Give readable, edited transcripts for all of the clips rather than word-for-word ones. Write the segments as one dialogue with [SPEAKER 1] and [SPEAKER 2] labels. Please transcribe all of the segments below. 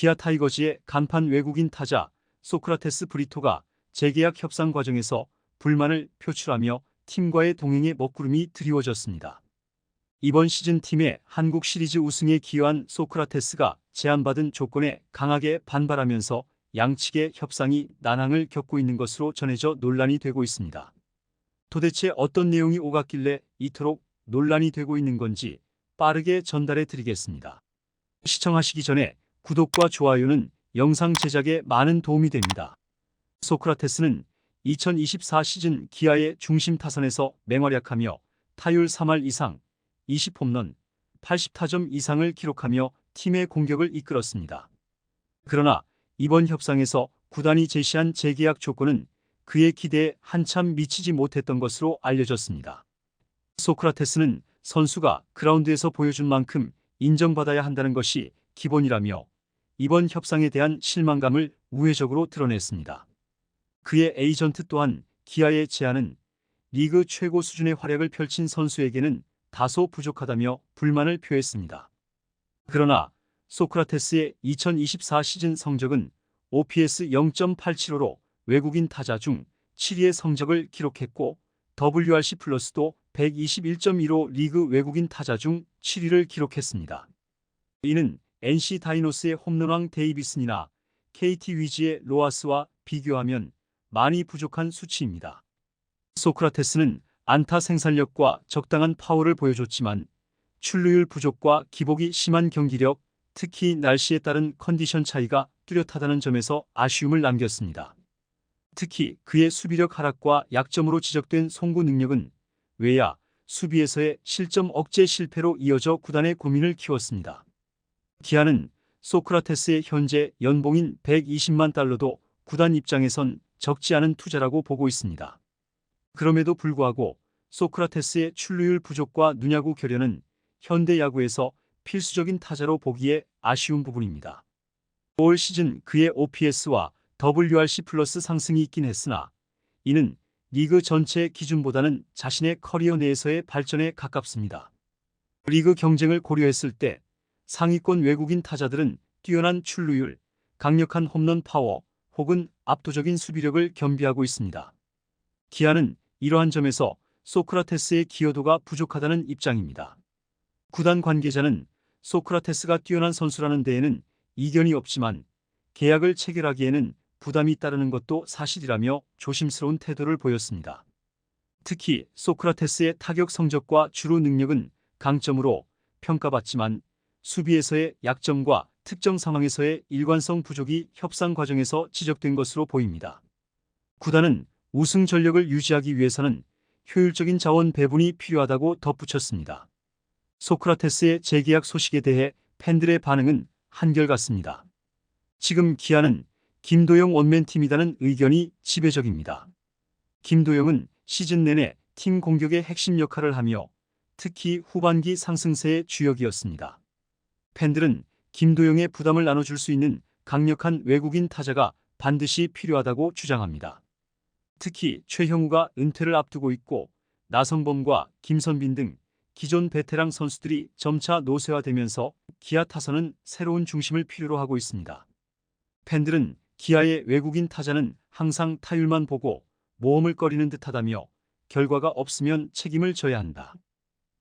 [SPEAKER 1] 기아 타이거즈의 간판 외국인 타자 소크라테스 브리토가 재계약 협상 과정에서 불만을 표출하며 팀과의 동행에 먹구름이 드리워졌습니다. 이번 시즌 팀의 한국 시리즈 우승에 기여한 소크라테스가 제안받은 조건에 강하게 반발하면서 양측의 협상이 난항을 겪고 있는 것으로 전해져 논란이 되고 있습니다. 도대체 어떤 내용이 오갔길래 이토록 논란이 되고 있는 건지 빠르게 전달해 드리겠습니다. 시청하시기 전에 구독과 좋아요는 영상 제작에 많은 도움이 됩니다. 소크라테스는 2024 시즌 기아의 중심 타선에서 맹활약하며 타율 3할 이상, 20홈런, 80타점 이상을 기록하며 팀의 공격을 이끌었습니다. 그러나 이번 협상에서 구단이 제시한 재계약 조건은 그의 기대에 한참 미치지 못했던 것으로 알려졌습니다. 소크라테스는 선수가 그라운드에서 보여준 만큼 인정받아야 한다는 것이 기본이라며 이번 협상에 대한 실망감을 우회적으로 드러냈습니다. 그의 에이전트 또한 기아의 제안은 리그 최고 수준의 활약을 펼친 선수에게는 다소 부족하다며 불만을 표했습니다. 그러나 소크라테스의 2024 시즌 성적은 OPS 0.875로 외국인 타자 중 7위의 성적을 기록했고 WRC 플러스도 121.2로 리그 외국인 타자 중 7위를 기록했습니다. 이는 NC 다이노스의 홈런왕 데이비슨이나 KT 위즈의 로하스와 비교하면 많이 부족한 수치입니다. 소크라테스는 안타 생산력과 적당한 파워를 보여줬지만 출루율 부족과 기복이 심한 경기력, 특히 날씨에 따른 컨디션 차이가 뚜렷하다는 점에서 아쉬움을 남겼습니다. 특히 그의 수비력 하락과 약점으로 지적된 송구 능력은 외야, 수비에서의 실점 억제 실패로 이어져 구단의 고민을 키웠습니다. 기아는 소크라테스의 현재 연봉인 120만 달러도 구단 입장에선 적지 않은 투자라고 보고 있습니다. 그럼에도 불구하고 소크라테스의 출루율 부족과 누냐구 결여는 현대 야구에서 필수적인 타자로 보기에 아쉬운 부분입니다. 올 시즌 그의 OPS와 WRC 플러스 상승이 있긴 했으나 이는 리그 전체 기준보다는 자신의 커리어 내에서의 발전에 가깝습니다. 리그 경쟁을 고려했을 때 상위권 외국인 타자들은 뛰어난 출루율, 강력한 홈런 파워 혹은 압도적인 수비력을 겸비하고 있습니다. 기아는 이러한 점에서 소크라테스의 기여도가 부족하다는 입장입니다. 구단 관계자는 소크라테스가 뛰어난 선수라는 데에는 이견이 없지만 계약을 체결하기에는 부담이 따르는 것도 사실이라며 조심스러운 태도를 보였습니다. 특히 소크라테스의 타격 성적과 주루 능력은 강점으로 평가받지만 수비에서의 약점과 특정 상황에서의 일관성 부족이 협상 과정에서 지적된 것으로 보입니다. 구단은 우승 전력을 유지하기 위해서는 효율적인 자원 배분이 필요하다고 덧붙였습니다. 소크라테스의 재계약 소식에 대해 팬들의 반응은 한결같습니다. 지금 기아는 김도영 원맨팀이라는 의견이 지배적입니다. 김도영은 시즌 내내 팀 공격의 핵심 역할을 하며 특히 후반기 상승세의 주역이었습니다. 팬들은 김도영의 부담을 나눠줄 수 있는 강력한 외국인 타자가 반드시 필요하다고 주장합니다. 특히 최형우가 은퇴를 앞두고 있고 나성범과 김선빈 등 기존 베테랑 선수들이 점차 노쇠화되면서 기아 타선은 새로운 중심을 필요로 하고 있습니다. 팬들은 기아의 외국인 타자는 항상 타율만 보고 모험을 꺼리는 듯하다며 결과가 없으면 책임을 져야 한다.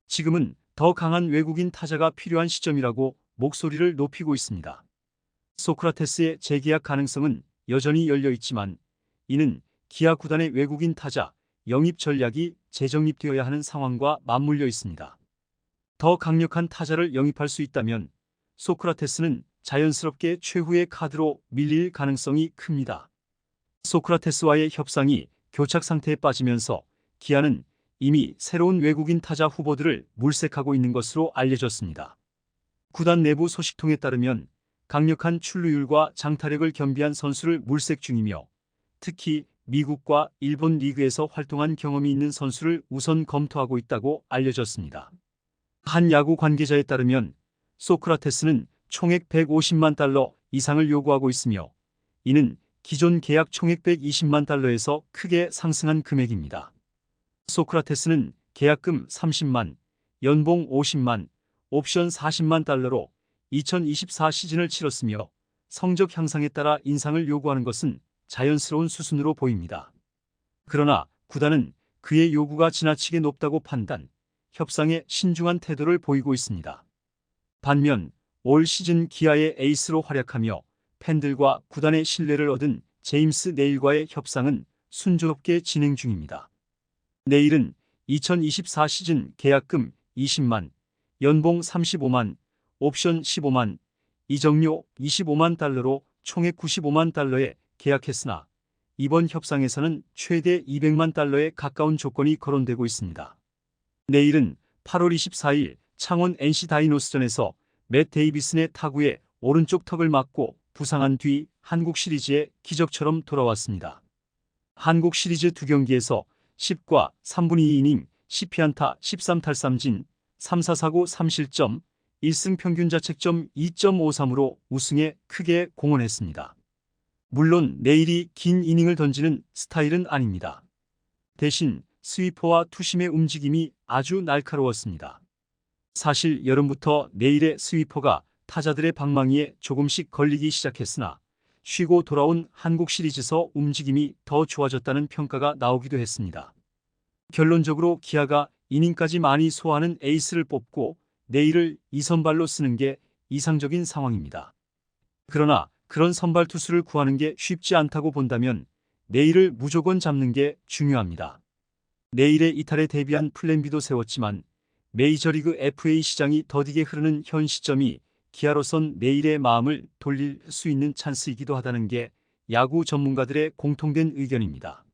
[SPEAKER 1] 지금은 더 강한 외국인 타자가 필요한 시점이라고 목소리를 높이고 있습니다. 소크라테스의 재계약 가능성은 여전히 열려 있지만 이는 기아 구단의 외국인 타자 영입 전략이 재정립되어야 하는 상황과 맞물려 있습니다. 더 강력한 타자를 영입할 수 있다면 소크라테스는 자연스럽게 최후의 카드로 밀릴 가능성이 큽니다. 소크라테스와의 협상이 교착 상태에 빠지면서 기아는 이미 새로운 외국인 타자 후보들을 물색하고 있는 것으로 알려졌습니다. 구단 내부 소식통에 따르면 강력한 출루율과 장타력을 겸비한 선수를 물색 중이며 특히 미국과 일본 리그에서 활동한 경험이 있는 선수를 우선 검토하고 있다고 알려졌습니다. 한 야구 관계자에 따르면 소크라테스는 총액 150만 달러 이상을 요구하고 있으며 이는 기존 계약 총액 120만 달러에서 크게 상승한 금액입니다. 소크라테스는 계약금 30만, 연봉 50만, 옵션 40만 달러로 2024 시즌을 치렀으며 성적 향상에 따라 인상을 요구하는 것은 자연스러운 수순으로 보입니다. 그러나 구단은 그의 요구가 지나치게 높다고 판단, 협상에 신중한 태도를 보이고 있습니다. 반면 올 시즌 기아의 에이스로 활약하며 팬들과 구단의 신뢰를 얻은 제임스 네일과의 협상은 순조롭게 진행 중입니다. 네일은 2024 시즌 계약금 20만, 연봉 35만, 옵션 15만, 이적료 25만 달러로 총액 95만 달러에 계약했으나 이번 협상에서는 최대 200만 달러에 가까운 조건이 거론되고 있습니다. 네일은 8월 24일 창원 NC 다이노스전에서 맷 데이비슨의 타구에 오른쪽 턱을 맞고 부상한 뒤 한국 시리즈에 기적처럼 돌아왔습니다. 한국 시리즈 2경기에서 10과 3분의 2이닝 10피안타 13탈삼진 3사사구 3실점 1승 평균 자책점 2.53으로 우승에 크게 공헌했습니다. 물론 네일이 긴 이닝을 던지는 스타일은 아닙니다. 대신 스위퍼와 투심의 움직임이 아주 날카로웠습니다. 사실 여름부터 네일의 스위퍼가 타자들의 방망이에 조금씩 걸리기 시작했으나 쉬고 돌아온 한국 시리즈에서 움직임이 더 좋아졌다는 평가가 나오기도 했습니다. 결론적으로 기아가 이닝까지 많이 소화하는 에이스를 뽑고 네일을 2선발로 쓰는 게 이상적인 상황입니다. 그러나 그런 선발 투수를 구하는 게 쉽지 않다고 본다면 네일을 무조건 잡는 게 중요합니다. 네일의 이탈에 대비한 플랜 B도 세웠지만 메이저리그 FA 시장이 더디게 흐르는 현 시점이 기아로선 네일의 마음을 돌릴 수 있는 찬스이기도 하다는 게 야구 전문가들의 공통된 의견입니다.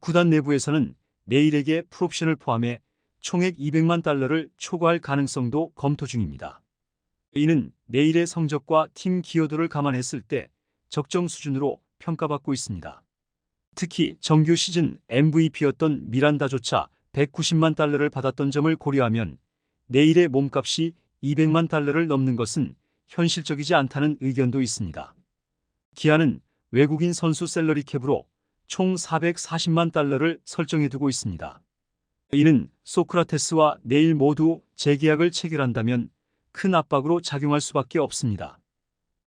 [SPEAKER 1] 구단 내부에서는 네일에게 풀옵션을 포함해 총액 200만 달러를 초과할 가능성도 검토 중입니다. 이는 네일의 성적과 팀 기여도를 감안했을 때 적정 수준으로 평가받고 있습니다. 특히 정규 시즌 MVP였던 미란다조차 190만 달러를 받았던 점을 고려하면 네일의 몸값이 200만 달러를 넘는 것은 현실적이지 않다는 의견도 있습니다. 기아는 외국인 선수 셀러리 캡으로 총 440만 달러를 설정해두고 있습니다. 이는 소크라테스와 네일 모두 재계약을 체결한다면 큰 압박으로 작용할 수밖에 없습니다.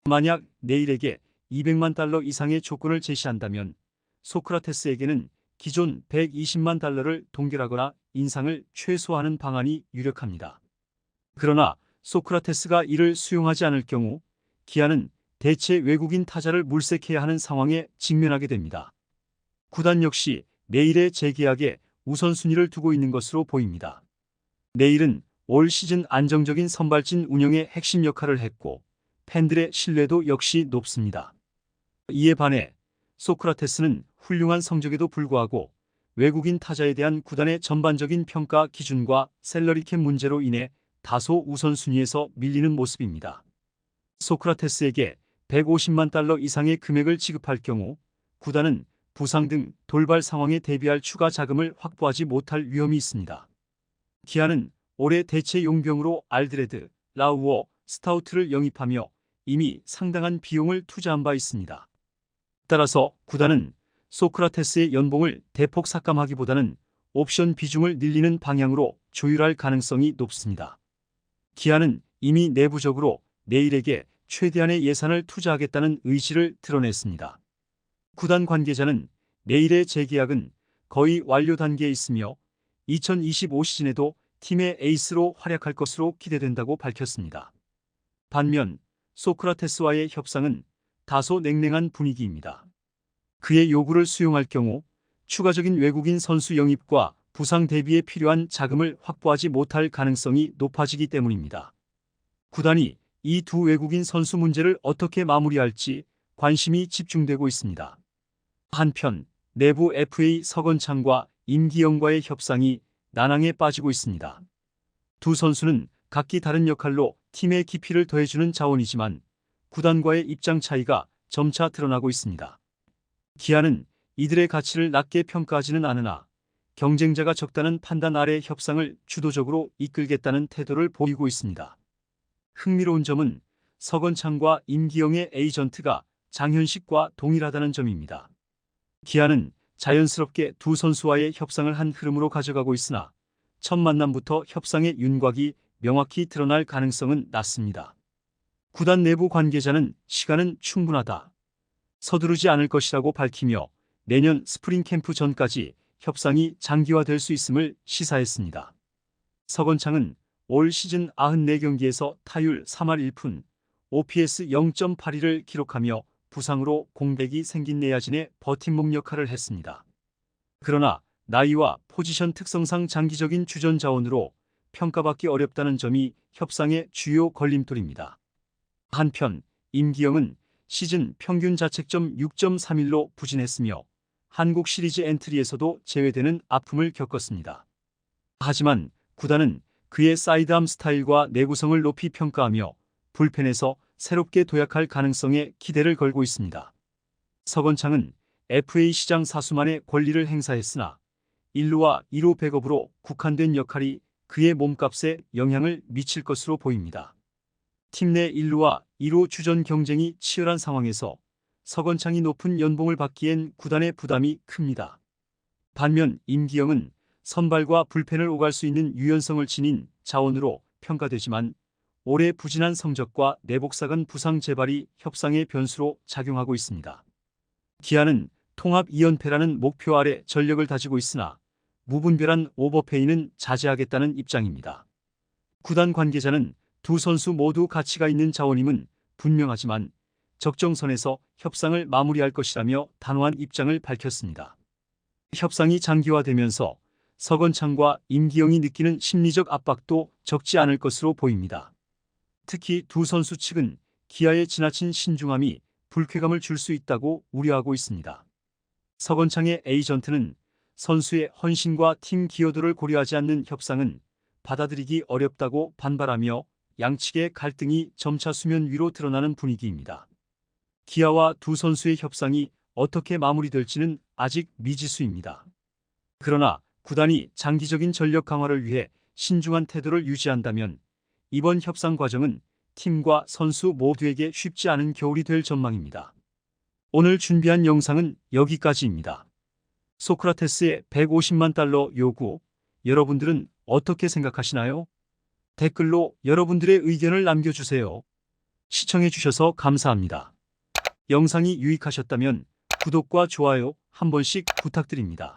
[SPEAKER 1] 만약 네일에게 200만 달러 이상의 조건을 제시한다면 소크라테스에게는 기존 120만 달러를 동결하거나 인상을 최소화하는 방안이 유력합니다. 그러나 소크라테스가 이를 수용하지 않을 경우 기아는 대체 외국인 타자를 물색해야 하는 상황에 직면하게 됩니다. 구단 역시 네일의 재계약에 우선순위를 두고 있는 것으로 보입니다. 네일은 올 시즌 안정적인 선발진 운영의 핵심 역할을 했고 팬들의 신뢰도 역시 높습니다. 이에 반해 소크라테스는 훌륭한 성적에도 불구하고 외국인 타자에 대한 구단의 전반적인 평가 기준과 셀러리캡 문제로 인해 다소 우선순위에서 밀리는 모습입니다. 소크라테스에게 150만 달러 이상의 금액을 지급할 경우 구단은 부상 등 돌발 상황에 대비할 추가 자금을 확보하지 못할 위험이 있습니다. 기아는 올해 대체 용병으로 알드레드, 라우어, 스타우트를 영입하며 이미 상당한 비용을 투자한 바 있습니다. 따라서 구단은 소크라테스의 연봉을 대폭 삭감하기보다는 옵션 비중을 늘리는 방향으로 조율할 가능성이 높습니다. 기아는 이미 내부적으로 네일에게 최대한의 예산을 투자하겠다는 의지를 드러냈습니다. 구단 관계자는 네일의 재계약은 거의 완료 단계에 있으며 2025 시즌에도 팀의 에이스로 활약할 것으로 기대된다고 밝혔습니다. 반면 소크라테스와의 협상은 다소 냉랭한 분위기입니다. 그의 요구를 수용할 경우 추가적인 외국인 선수 영입과 부상 대비에 필요한 자금을 확보하지 못할 가능성이 높아지기 때문입니다. 구단이 이 두 외국인 선수 문제를 어떻게 마무리할지 관심이 집중되고 있습니다. 한편 내부 FA 서건창과 임기영과의 협상이 난항에 빠지고 있습니다. 두 선수는 각기 다른 역할로 팀의 깊이를 더해주는 자원이지만 구단과의 입장 차이가 점차 드러나고 있습니다. 기아는 이들의 가치를 낮게 평가하지는 않으나 경쟁자가 적다는 판단 아래 협상을 주도적으로 이끌겠다는 태도를 보이고 있습니다. 흥미로운 점은 서건창과 임기영의 에이전트가 장현식과 동일하다는 점입니다. 기아는 자연스럽게 두 선수와의 협상을 한 흐름으로 가져가고 있으나 첫 만남부터 협상의 윤곽이 명확히 드러날 가능성은 낮습니다. 구단 내부 관계자는 시간은 충분하다, 서두르지 않을 것이라고 밝히며 내년 스프링 캠프 전까지 협상이 장기화될 수 있음을 시사했습니다. 서건창은 올 시즌 94경기에서 타율 3할 1푼, OPS 0.82를 기록하며 부상으로 공백이 생긴 내야진의 버팀목 역할을 했습니다. 그러나 나이와 포지션 특성상 장기적인 주전 자원으로 평가받기 어렵다는 점이 협상의 주요 걸림돌입니다. 한편 임기영은 시즌 평균 자책점 6.31로 부진했으며 한국 시리즈 엔트리에서도 제외되는 아픔을 겪었습니다. 하지만 구단은 그의 사이드암 스타일과 내구성을 높이 평가하며 불펜에서 새롭게 도약할 가능성에 기대를 걸고 있습니다. 서건창은 FA 시장 사수만의 권리를 행사했으나 1루와 2루 백업으로 국한된 역할이 그의 몸값에 영향을 미칠 것으로 보입니다. 팀 내 1루와 2루 주전 경쟁이 치열한 상황에서 서건창이 높은 연봉을 받기엔 구단의 부담이 큽니다. 반면 임기영은 선발과 불펜을 오갈 수 있는 유연성을 지닌 자원으로 평가되지만 올해 부진한 성적과 내복사간 부상 재발이 협상의 변수로 작용하고 있습니다. 기아는 통합 2연패라는 목표 아래 전력을 다지고 있으나 무분별한 오버페이는 자제하겠다는 입장입니다. 구단 관계자는 두 선수 모두 가치가 있는 자원임은 분명하지만 적정선에서 협상을 마무리할 것이라며 단호한 입장을 밝혔습니다. 협상이 장기화되면서 서건창과 임기영이 느끼는 심리적 압박도 적지 않을 것으로 보입니다. 특히 두 선수 측은 기아의 지나친 신중함이 불쾌감을 줄 수 있다고 우려하고 있습니다. 서건창의 에이전트는 선수의 헌신과 팀 기여도를 고려하지 않는 협상은 받아들이기 어렵다고 반발하며 양측의 갈등이 점차 수면 위로 드러나는 분위기입니다. 기아와 두 선수의 협상이 어떻게 마무리될지는 아직 미지수입니다. 그러나 구단이 장기적인 전력 강화를 위해 신중한 태도를 유지한다면 이번 협상 과정은 팀과 선수 모두에게 쉽지 않은 겨울이 될 전망입니다. 오늘 준비한 영상은 여기까지입니다. 소크라테스의 150만 달러 요구, 여러분들은 어떻게 생각하시나요? 댓글로 여러분들의 의견을 남겨주세요. 시청해주셔서 감사합니다. 영상이 유익하셨다면 구독과 좋아요 한 번씩 부탁드립니다.